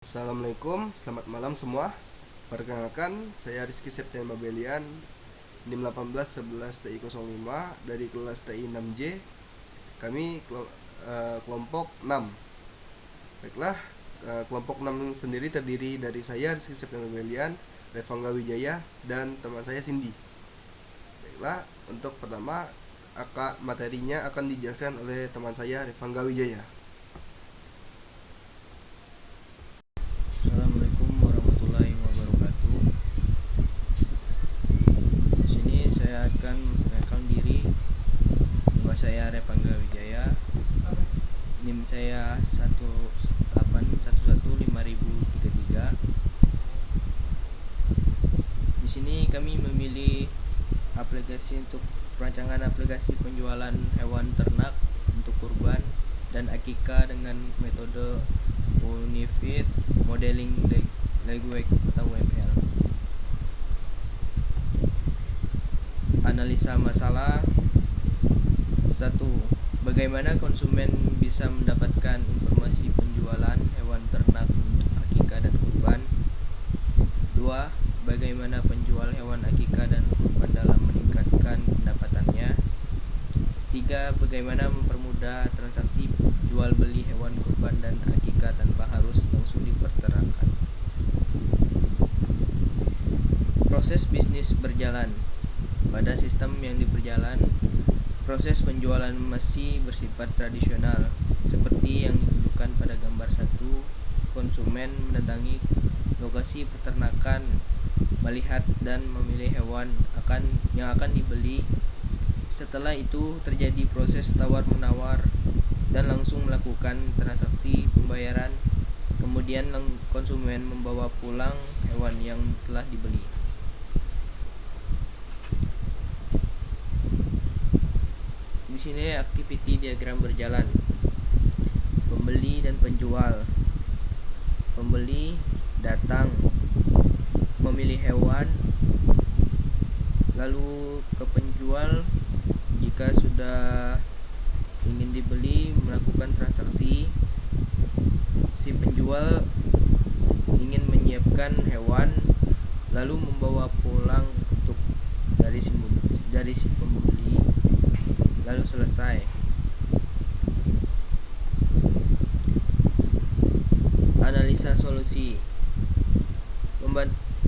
Assalamualaikum, selamat malam semua. Perkenalkan, saya Rizky Septian Babelian, NIM 1811 TI05 dari kelas TI 6J. Kami kelompok 6. Baiklah, kelompok 6 sendiri terdiri dari saya Rizky Septian Babelian, Revangga Wijaya, dan teman saya Cindy. Baiklah, untuk pertama materinya akan dijelaskan oleh teman saya Revangga Wijaya. Assalamualaikum warahmatullahi wabarakatuh. Di sini saya akan memperkenalkan diri. Nama saya Revangga Wijaya. NIM saya 1811533. Di sini kami memilih aplikasi untuk perancangan aplikasi penjualan hewan ternak untuk kurban dan akikah dengan metode Unifit Modeling Legway atau UML. Analisa masalah. 1. Bagaimana konsumen bisa mendapatkan informasi penjualan hewan ternak untuk akikah dan kurban? 2. Bagaimana penjual hewan akikah dan kurban dalam meningkatkan pendapatannya? 3. Bagaimana mempermudah transaksi jual beli hewan kurban dan akikah tanpa harus langsung diperterakan. Proses bisnis berjalan. Pada sistem yang diperjalan, proses penjualan masih bersifat tradisional, seperti yang ditunjukkan pada gambar 1. Konsumen mendatangi lokasi peternakan, melihat dan memilih hewan yang akan dibeli. Setelah itu terjadi proses tawar-menawar dan langsung melakukan transaksi pembayaran. Kemudian konsumen membawa pulang hewan yang telah dibeli. Di sini activity diagram berjalan. Pembeli dan penjual. Pembeli datang memilih hewan, lalu ke penjual jika sudah ingin dibeli melakukan transaksi. Si penjual ingin menyiapkan hewan lalu membawa pulang dari si pembeli, lalu selesai. Analisa solusi.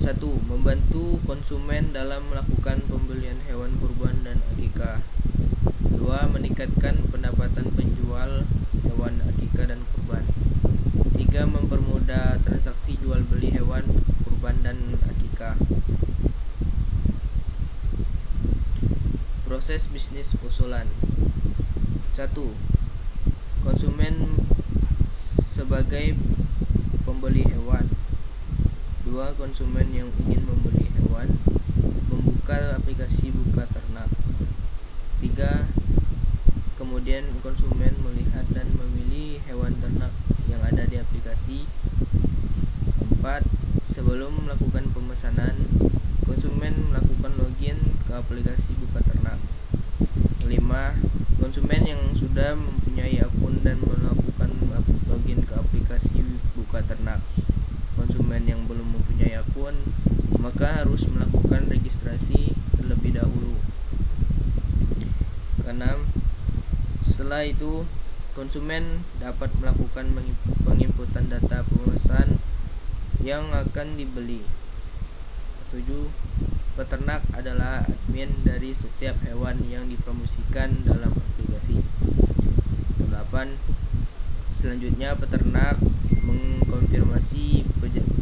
1. Membantu konsumen dalam melakukan pembelian hewan kurban dan akikah. 2. Meningkatkan pendapatan penjual hewan akikah dan kurban. 3. Mempermudah transaksi jual beli hewan kurban dan akikah. Proses bisnis usulan. 1. Konsumen sebagai pembeli hewan. 2. Konsumen yang ingin membeli hewan membuka aplikasi buka ternak. 3. Kemudian konsumen melihat dan memilih hewan ternak yang ada di aplikasi. 4. Sebelum melakukan pemesanan, konsumen melakukan login ke aplikasi buka ternak. 5. Konsumen yang sudah mempunyai akun dan melakukan login ke aplikasi buka ternak. Konsumen yang belum mempunyai akun maka harus melakukan registrasi terlebih dahulu. 6. Setelah itu konsumen dapat melakukan penginputan data pemesan yang akan dibeli. 7. Peternak adalah admin dari setiap hewan yang dipromosikan dalam aplikasi. 8. Selanjutnya peternak mengkonfirmasi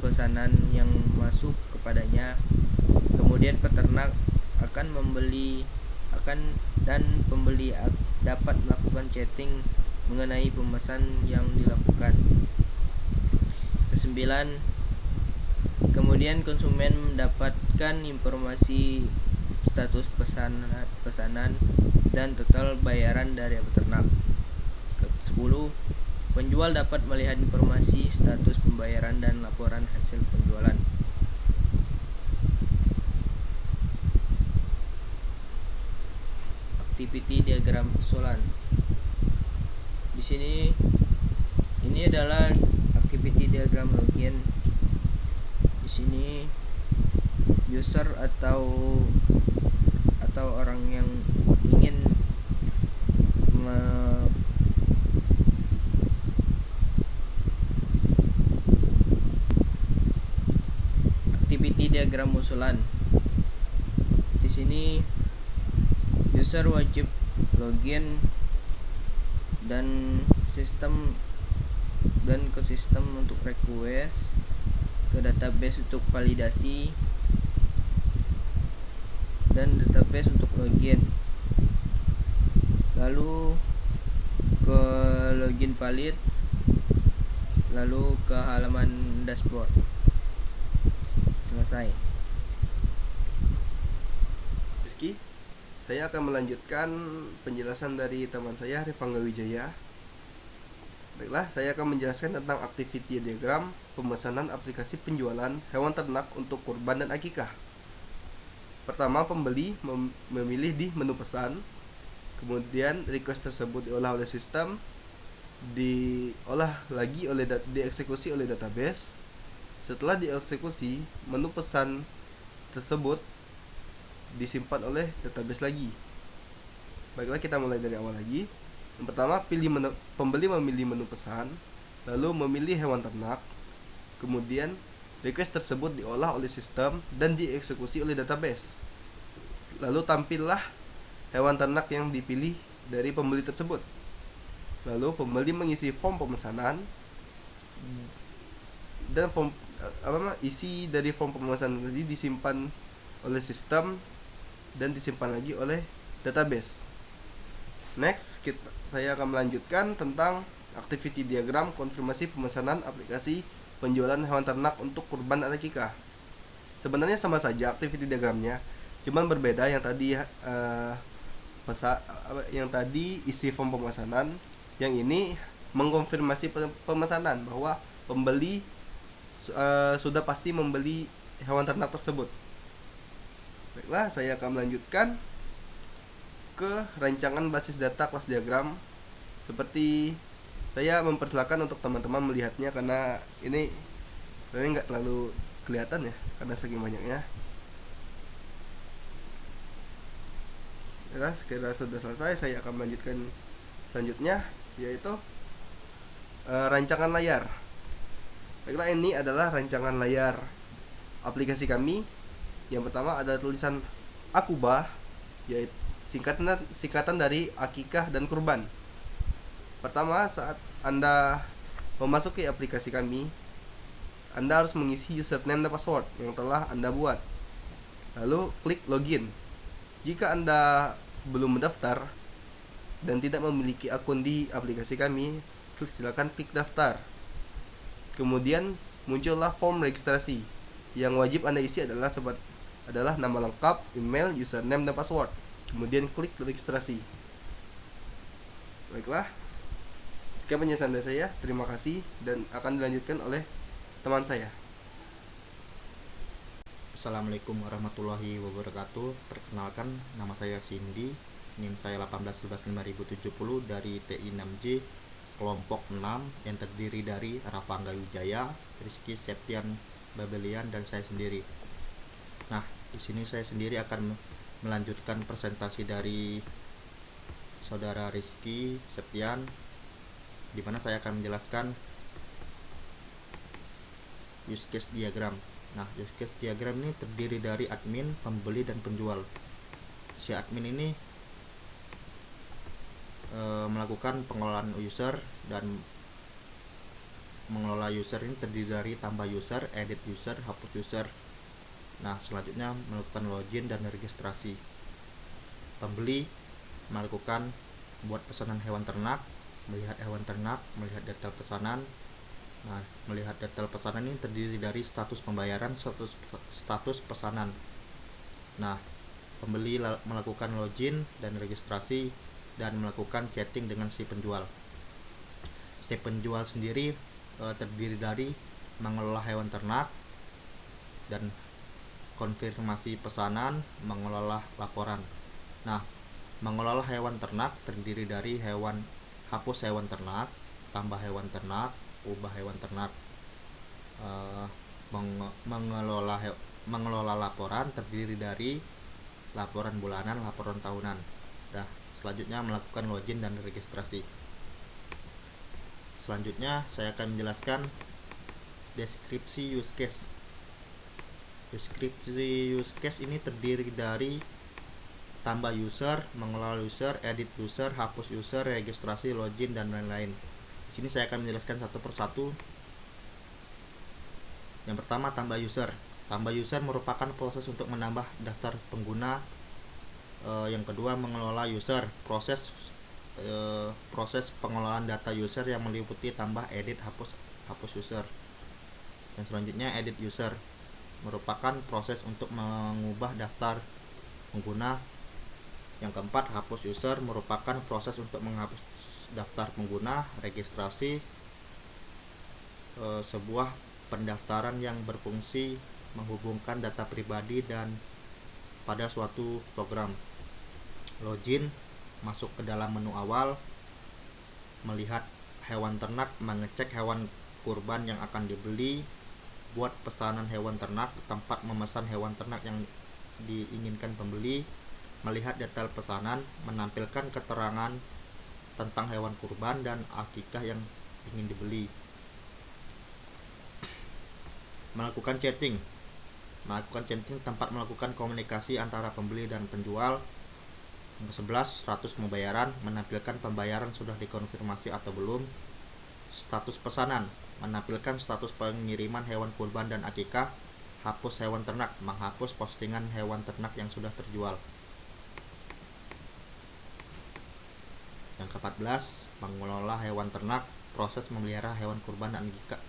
pesanan yang masuk kepadanya. Kemudian peternak akan dan pembeli dapat melakukan chatting mengenai pemesan yang dilakukan. 9. Kemudian konsumen mendapatkan informasi status pesanan dan total bayaran dari peternak. 10. Penjual dapat melihat informasi status pembayaran dan laporan hasil penjualan. Activity diagram usulan. Di sini ini adalah activity diagram login. Di sini user atau orang yang ingin activity diagram usulan. Di sini user wajib login dan ke sistem untuk request, ke database untuk validasi, dan database untuk login. Lalu ke login valid, lalu ke halaman dashboard. Selesai. Rizky, saya akan melanjutkan penjelasan dari teman saya Rifangga Wijaya. Baiklah, saya akan menjelaskan tentang activity diagram pemesanan aplikasi penjualan hewan ternak untuk kurban dan akikah. Pertama, pembeli memilih di menu pesan, kemudian request tersebut diolah oleh sistem, dieksekusi oleh database. Setelah dieksekusi, menu pesan tersebut disimpan oleh database lagi. Baiklah, kita mulai dari awal lagi. Yang pertama, pembeli memilih menu pesan, lalu memilih hewan ternak, kemudian request tersebut diolah oleh sistem dan dieksekusi oleh database. Lalu tampillah hewan ternak yang dipilih dari pembeli tersebut. Lalu pembeli mengisi form pemesanan dan isi dari form pemesanan tadi disimpan oleh sistem dan disimpan lagi oleh database. Next, saya akan melanjutkan tentang activity diagram konfirmasi pemesanan aplikasi penjualan hewan ternak untuk kurban dan akikah. Sebenarnya sama saja activity diagramnya, cuman berbeda. Yang tadi isi form pemesanan, yang ini mengkonfirmasi pemesanan bahwa pembeli sudah pasti membeli hewan ternak tersebut. Baiklah, saya akan melanjutkan ke rancangan basis data kelas diagram. Seperti saya mempersilakan untuk teman-teman melihatnya karena ini nggak terlalu kelihatan ya karena saking banyaknya. Ya, sekiranya sudah selesai, saya akan melanjutkan selanjutnya, yaitu rancangan layar. Baiklah, ini adalah rancangan layar aplikasi kami. Yang pertama ada tulisan Akubah, yaitu singkatan dari akikah dan kurban. Pertama, saat Anda memasuki aplikasi kami, Anda harus mengisi username dan password yang telah Anda buat. Lalu klik login. Jika Anda belum mendaftar dan tidak memiliki akun di aplikasi kami, silakan klik daftar. Kemudian muncullah form registrasi. Yang wajib Anda isi adalah nama lengkap, email, username, dan password. Kemudian klik registrasi. Baiklah, sekian penjelasan dari saya. Terima kasih dan akan dilanjutkan oleh teman saya. Assalamualaikum warahmatullahi wabarakatuh. Perkenalkan, nama saya Cindy, NIM saya 18115070 dari TI 6J kelompok 6 yang terdiri dari Rafangga Wijaya, Rizky Septian Babelian, dan saya sendiri. Nah, di sini saya sendiri akan melanjutkan presentasi dari saudara Rizky Septian, di mana saya akan menjelaskan use case diagram. Nah, use case diagram ini terdiri dari admin, pembeli, dan penjual. Si admin ini melakukan pengelolaan user, dan mengelola user ini terdiri dari tambah user, edit user, hapus user. Nah, selanjutnya melakukan login dan registrasi. Pembeli melakukan buat pesanan hewan ternak, melihat hewan ternak, melihat detail pesanan. Nah, melihat detail pesanan ini terdiri dari status pembayaran, status pesanan. Nah, pembeli melakukan login dan registrasi dan melakukan chatting dengan si penjual. Si penjual sendiri terdiri dari mengelola hewan ternak dan konfirmasi pesanan, mengelola laporan. Nah, mengelola hewan ternak terdiri dari hapus hewan ternak, tambah hewan ternak, ubah hewan ternak. eh, mengelola laporan terdiri dari laporan bulanan, laporan tahunan. Nah, selanjutnya melakukan login dan registrasi. Selanjutnya saya akan menjelaskan deskripsi use case. Deskripsi use case ini terdiri dari tambah user, mengelola user, edit user, hapus user, registrasi, login, dan lain-lain. Di sini saya akan menjelaskan satu persatu. Yang pertama, tambah user. Tambah user merupakan proses untuk menambah daftar pengguna. Yang kedua, mengelola user. Proses pengelolaan data user yang meliputi tambah, edit, hapus user. Dan selanjutnya, edit user merupakan proses untuk mengubah daftar pengguna. Yang keempat, hapus user merupakan proses untuk menghapus daftar pengguna. Registrasi sebuah pendaftaran yang berfungsi menghubungkan data pribadi dan pada suatu program. Login masuk ke dalam menu awal, melihat hewan ternak, mengecek hewan kurban yang akan dibeli, buat pesanan hewan ternak, tempat memesan hewan ternak yang diinginkan pembeli, melihat detail pesanan, menampilkan keterangan tentang hewan kurban dan akikah yang ingin dibeli. Melakukan chatting tempat melakukan komunikasi antara pembeli dan penjual. Yang ke-11, status pembayaran, menampilkan pembayaran sudah dikonfirmasi atau belum. Status pesanan, menampilkan status pengiriman hewan kurban dan akikah. Hapus hewan ternak, menghapus postingan hewan ternak yang sudah terjual. Yang ke-14, mengelola hewan ternak, proses memelihara hewan kurban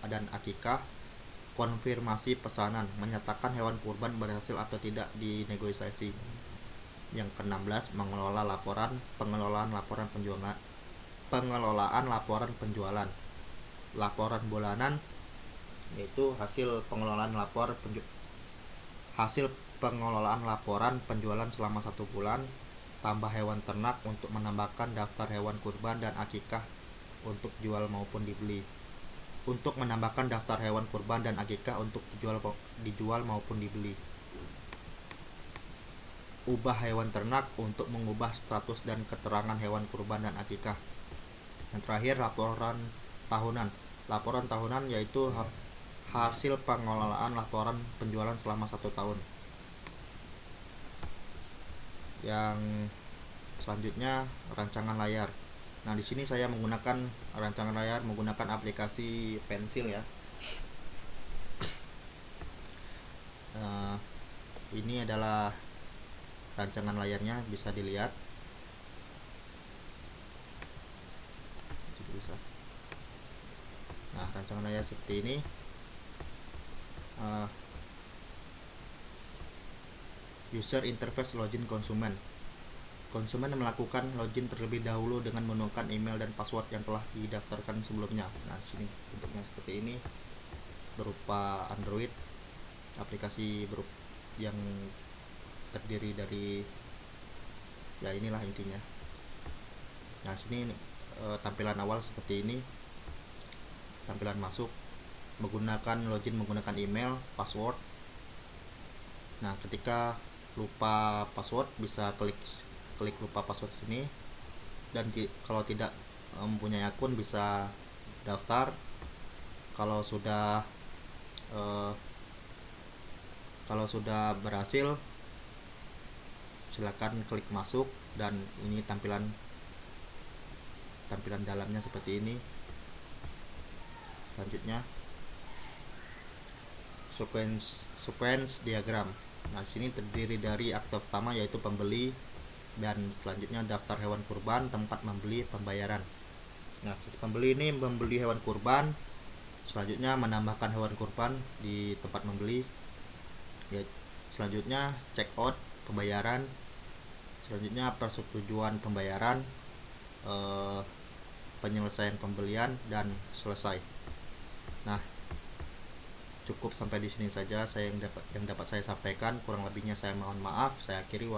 dan akikah. Konfirmasi pesanan, menyatakan hewan kurban berhasil atau tidak dinegosiasi. Yang ke-16, mengelola pengelolaan laporan penjualan. Laporan bulanan yaitu hasil pengelolaan laporan penjualan selama 1 bulan. Tambah hewan ternak untuk menambahkan daftar hewan kurban dan akikah untuk dijual maupun dibeli. Untuk menambahkan daftar hewan kurban dan akikah untuk dijual maupun dibeli. Ubah hewan ternak untuk mengubah status dan keterangan hewan kurban dan akikah. Yang terakhir, laporan tahunan yaitu hasil pengelolaan laporan penjualan selama 1 tahun. Yang selanjutnya, rancangan layar. Nah, di sini saya menggunakan rancangan layar menggunakan aplikasi pensil ya. Ini adalah rancangan layarnya, bisa dilihat. Nah, rancangan layar seperti ini. User interface login konsumen. Konsumen melakukan login terlebih dahulu dengan menemukan email dan password yang telah didaftarkan sebelumnya. Nah, sini bentuknya seperti ini, berupa Android, aplikasi yang terdiri dari ya inilah intinya. Nah, sini tampilan awal seperti ini, tampilan masuk, menggunakan email, password. Nah, ketika lupa password bisa klik lupa password sini, dan kalau tidak mempunyai akun bisa daftar. Kalau sudah berhasil, silakan klik masuk, dan ini tampilan dalamnya seperti ini. Selanjutnya, sequence diagram. Nah, sini terdiri dari akte pertama yaitu pembeli, dan selanjutnya daftar hewan kurban, tempat membeli, pembayaran. Nah, pembeli ini membeli hewan kurban, selanjutnya menambahkan hewan kurban di tempat membeli. Ya, selanjutnya check out, pembayaran. Selanjutnya persetujuan pembayaran, penyelesaian pembelian, dan selesai. Nah, cukup sampai di sini saja yang dapat saya sampaikan. Kurang lebihnya saya mohon maaf. Saya akhiri,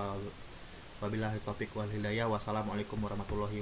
wabillahi taufiq wal hidayah. Wassalamualaikum warahmatullahi wabarakatuh.